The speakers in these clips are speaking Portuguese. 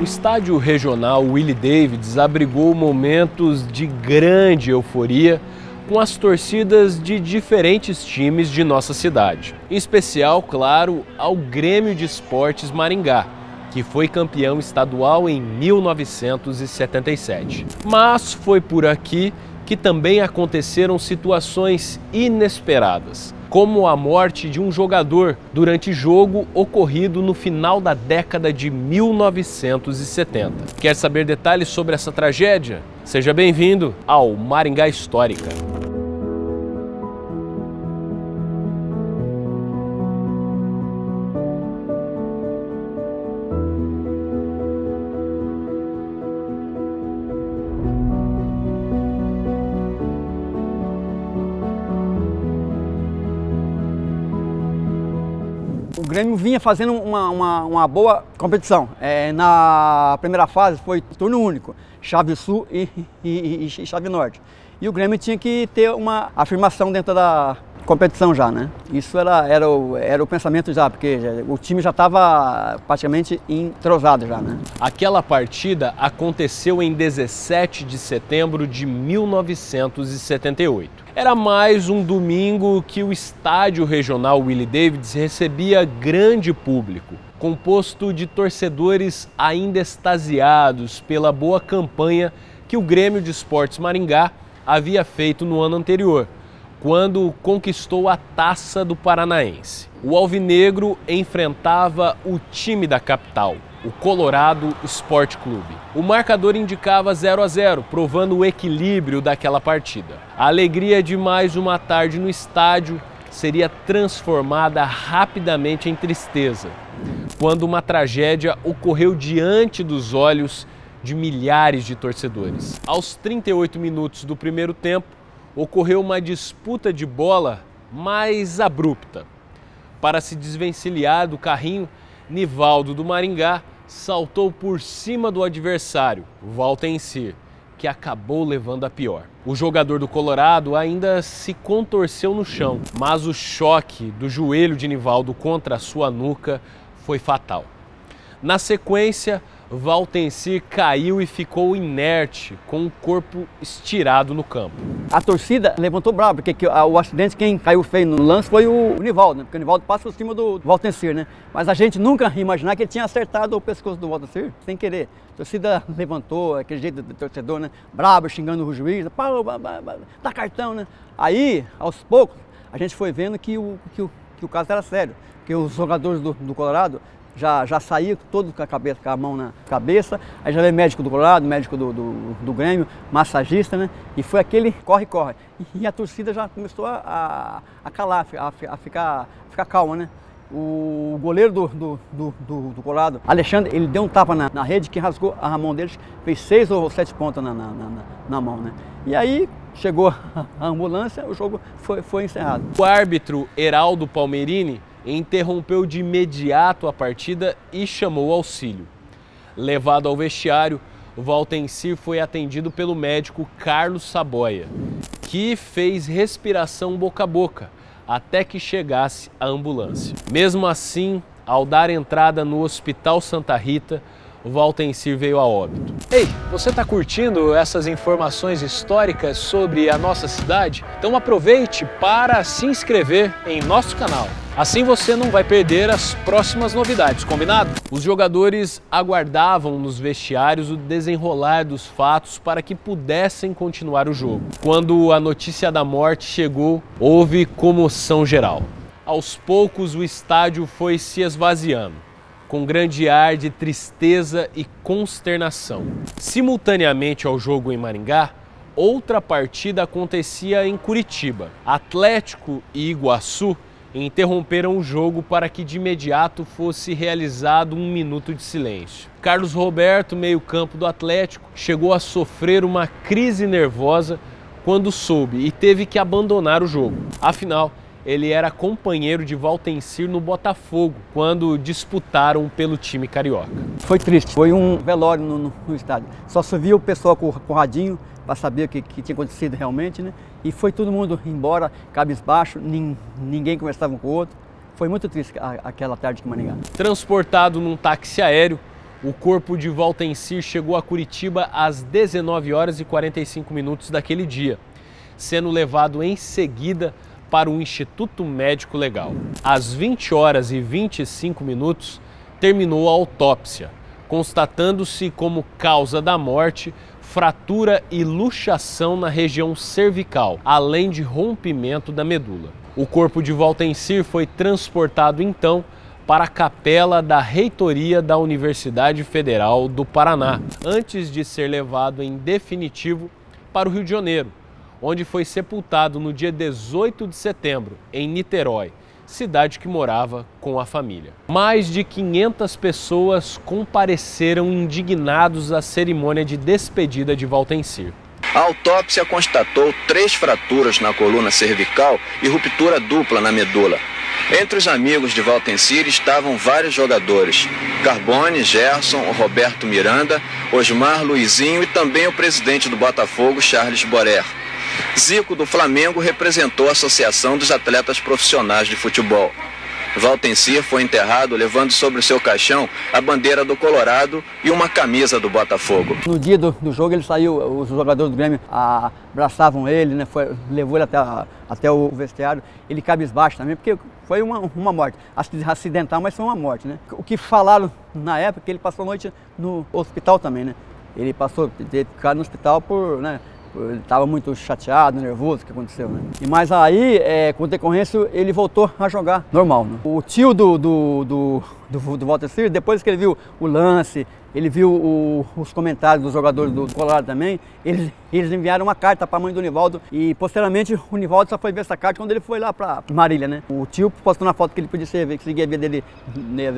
O estádio regional Willie Davids abrigou momentos de grande euforia com as torcidas de diferentes times de nossa cidade. Em especial, claro, ao Grêmio de Esportes Maringá, que foi campeão estadual em 1977. Mas foi por aqui que também aconteceram situações inesperadas, como a morte de um jogador durante jogo ocorrido no final da década de 1970. Quer saber detalhes sobre essa tragédia? Seja bem-vindo ao Maringá Histórica. O Grêmio vinha fazendo uma boa competição. Na primeira fase foi turno único, chave sul e chave norte. E o Grêmio tinha que ter uma afirmação dentro da competição já, né? Isso era o pensamento já, porque o time já estava praticamente entrosado já, né? Aquela partida aconteceu em 17 de setembro de 1978. Era mais um domingo que o estádio regional Willie Davids recebia grande público, composto de torcedores ainda extasiados pela boa campanha que o Grêmio de Esportes Maringá havia feito no ano anterior, quando conquistou a Taça do Paranaense. O alvinegro enfrentava o time da capital, o Colorado Sport Clube. O marcador indicava 0 a 0, provando o equilíbrio daquela partida. A alegria de mais uma tarde no estádio seria transformada rapidamente em tristeza, quando uma tragédia ocorreu diante dos olhos de milhares de torcedores. Aos 38 minutos do primeiro tempo, ocorreu uma disputa de bola mais abrupta. Para se desvencilhar do carrinho, Nivaldo do Maringá saltou por cima do adversário, Valtencir, que acabou levando a pior. O jogador do Colorado ainda se contorceu no chão, mas o choque do joelho de Nivaldo contra a sua nuca foi fatal. Na sequência, Valtencir caiu e ficou inerte, com o corpo estirado no campo. A torcida levantou bravo, porque o acidente, quem caiu feio no lance foi o Nivaldo, né? Porque o Nivaldo passa por cima do Valtencir, né? Mas a gente nunca ia imaginar que ele tinha acertado o pescoço do Valtencir, sem querer. A torcida levantou, aquele jeito do torcedor, né? Bravo, xingando o juiz, dá cartão, né? Aí, aos poucos, a gente foi vendo que o caso era sério, porque os jogadores do Colorado já saía todo com a mão na cabeça, aí já veio médico do Colorado, médico do Grêmio, massagista, né? E foi aquele corre-corre. E a torcida já começou a calar, a ficar calma, né? O goleiro do Colorado, Alexandre, ele deu um tapa na rede que rasgou a mão dele, fez 6 ou 7 pontas na mão, né? E aí chegou a ambulância, o jogo foi encerrado. O árbitro Heraldo Palmerini interrompeu de imediato a partida e chamou auxílio. Levado ao vestiário, o Valtencir foi atendido pelo médico Carlos Saboia, que fez respiração boca a boca até que chegasse a ambulância. Mesmo assim, ao dar entrada no Hospital Santa Rita, o Valtencir veio a óbito. Ei, você está curtindo essas informações históricas sobre a nossa cidade? Então aproveite para se inscrever em nosso canal. Assim você não vai perder as próximas novidades, combinado? Os jogadores aguardavam nos vestiários o desenrolar dos fatos para que pudessem continuar o jogo. Quando a notícia da morte chegou, houve comoção geral. Aos poucos o estádio foi se esvaziando, com grande ar de tristeza e consternação. Simultaneamente ao jogo em Maringá, outra partida acontecia em Curitiba. Atlético e Iguaçu interromperam o jogo para que de imediato fosse realizado um minuto de silêncio. Carlos Roberto, meio-campo do Atlético, chegou a sofrer uma crise nervosa quando soube e teve que abandonar o jogo. Afinal, ele era companheiro de Valtencir no Botafogo, quando disputaram pelo time carioca. Foi triste, foi um velório no estádio. Só se via o pessoal com o radinho para saber o que tinha acontecido realmente, né? E foi todo mundo embora, cabisbaixo, ninguém conversava com o outro. Foi muito triste aquela tarde em Maringá. Transportado num táxi aéreo, O corpo de Waltencir chegou a Curitiba às 19 horas e 45 minutos daquele dia, sendo levado em seguida para o Instituto Médico Legal. Às 20 horas e 25 minutos, terminou a autópsia, constatando-se como causa da morte fratura e luxação na região cervical, além de rompimento da medula. O corpo de Waltencir foi transportado então para a capela da reitoria da Universidade Federal do Paraná, antes de ser levado em definitivo para o Rio de Janeiro, onde foi sepultado no dia 18 de setembro, em Niterói, cidade que morava com a família. Mais de 500 pessoas compareceram indignados à cerimônia de despedida de Waltencir. A autópsia constatou 3 fraturas na coluna cervical e ruptura dupla na medula. Entre os amigos de Waltencir estavam vários jogadores: Carbone, Gerson, Roberto Miranda, Osmar, Luizinho e também o presidente do Botafogo, Charles Borer. Zico, do Flamengo, representou a Associação dos Atletas Profissionais de Futebol. Waltencir foi enterrado levando sobre o seu caixão a bandeira do Colorado e uma camisa do Botafogo. No dia do jogo ele saiu, os jogadores do Grêmio abraçavam ele, né, levou ele até o vestiário, ele cabisbaixo também, porque foi uma morte, acidental, mas foi uma morte, né. O que falaram na época, que ele passou a noite no hospital também, né, ele passou a ficar no hospital por, né, ele estava muito chateado, nervoso, o que aconteceu, né? Mas aí, com decorrência, ele voltou a jogar normal, né? O tio do Waltencir, depois que ele viu o lance, ele viu os comentários dos jogadores do Colorado também, eles enviaram uma carta para a mãe do Nivaldo e, posteriormente, o Nivaldo só foi ver essa carta quando ele foi lá para Marília, né? O tio postou na foto que ele podia seguir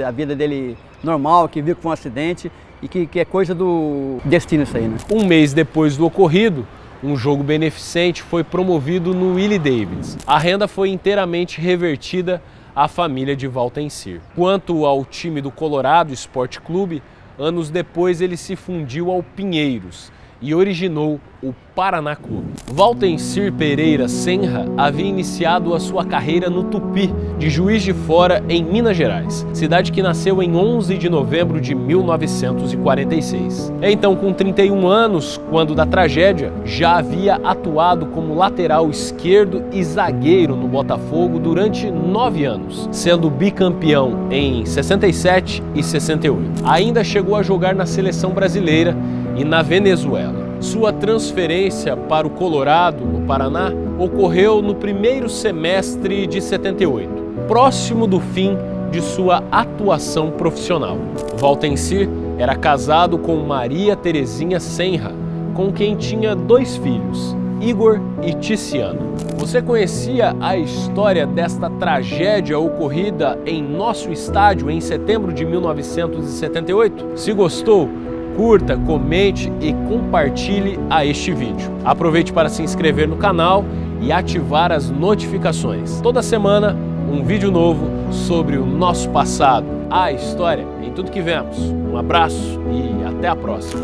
a vida dele normal, que viu que foi um acidente e que é coisa do destino isso aí, né? Um mês depois do ocorrido, um jogo beneficente foi promovido no Willie Davids. A renda foi inteiramente revertida à família de Waltencir. Quanto ao time do Colorado Esporte Clube, anos depois ele se fundiu ao Pinheiros e originou o Paraná Clube. Waltencir Pereira Senra havia iniciado a sua carreira no Tupi, de Juiz de Fora, em Minas Gerais, cidade que nasceu em 11 de novembro de 1946. Então, com 31 anos, quando da tragédia, já havia atuado como lateral esquerdo e zagueiro no Botafogo durante 9 anos, sendo bicampeão em 67 e 68. Ainda chegou a jogar na seleção brasileira e na Venezuela. Sua transferência para o Colorado, no Paraná, ocorreu no primeiro semestre de 78, próximo do fim de sua atuação profissional. Waltencir era casado com Maria Terezinha Senra, com quem tinha 2 filhos, Igor e Ticiano. Você conhecia a história desta tragédia ocorrida em nosso estádio em setembro de 1978? Se gostou, curta, comente e compartilhe a este vídeo. Aproveite para se inscrever no canal e ativar as notificações. Toda semana, um vídeo novo sobre o nosso passado, a história em tudo que vemos. Um abraço e até a próxima.